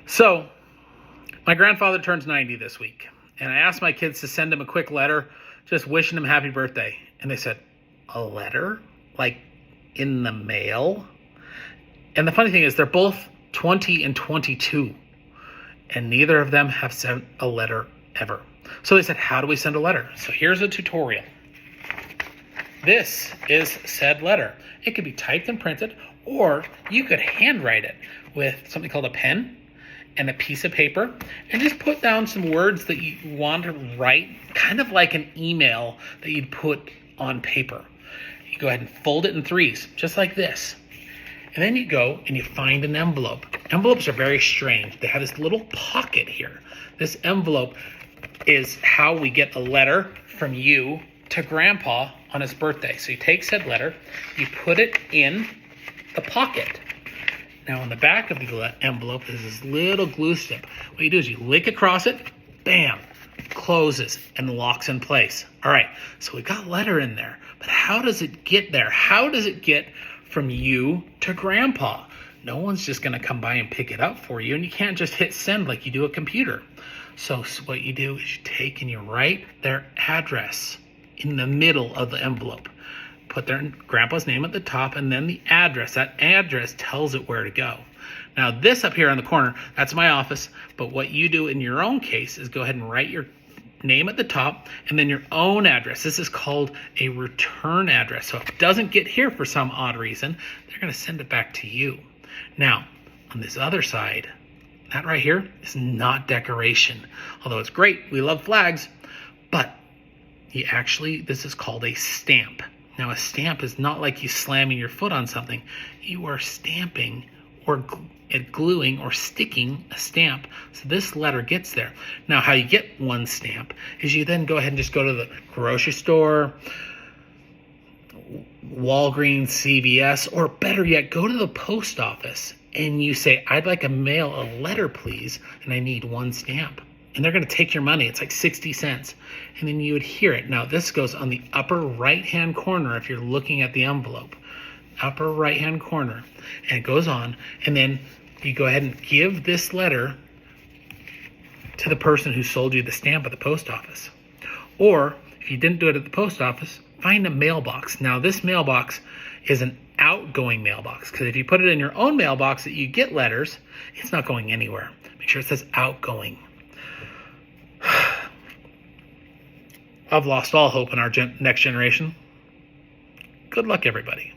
So, my grandfather turns 90 this week, and I asked my kids to send him a quick letter just wishing him happy birthday. And they said, a letter? Like in the mail? And the funny thing is, they're both 20 and 22, and neither of them have sent a letter ever. So they said, how do we send a letter? So here's a tutorial. This is said letter. It could be typed and printed, or you could handwrite it with something called a pen and a piece of paper, and just put down some words that you want to write, kind of like an email that you'd put on paper. You go ahead and fold it in threes, just like this. And then you go and you find an envelope. Envelopes are very strange. They have this little pocket here. This envelope is how we get a letter from you to Grandpa on his birthday. So you take said letter, you put it in the pocket. Now on the back of the envelope is this little glue strip. What you do is you lick across it, bam, closes and locks in place. All right, so we got letter in there, but how does it get there? How does it get from you to Grandpa? No one's just gonna come by and pick it up for you, and you can't just hit send like you do a computer. So what you do is you take and you write their address in the middle of the envelope. Put their Grandpa's name at the top and then the address. That address tells it where to go. Now this up here on the corner, that's my office, but what you do in your own case is go ahead and write your name at the top and then your own address. This is called a return address. So if it doesn't get here for some odd reason, they're gonna send it back to you. Now, on this other side, that right here is not decoration. Although it's great, we love flags, but this is called a stamp. Now a stamp is not like you slamming your foot on something. You are stamping or gluing or sticking a stamp. So this letter gets there. Now how you get one stamp is you then go ahead and just go to the grocery store, Walgreens, CVS, or better yet, go to the post office and you say, I'd like to mail a letter, please, and I need one stamp. And they're going to take your money. It's like 60 cents. And then you adhere it. Now, this goes on the upper right-hand corner if you're looking at the envelope. Upper right-hand corner. And it goes on. And then you go ahead and give this letter to the person who sold you the stamp at the post office. Or, if you didn't do it at the post office, find a mailbox. Now, this mailbox is an outgoing mailbox. Because if you put it in your own mailbox that you get letters, it's not going anywhere. Make sure it says outgoing. I've lost all hope in our next generation. Good luck, everybody.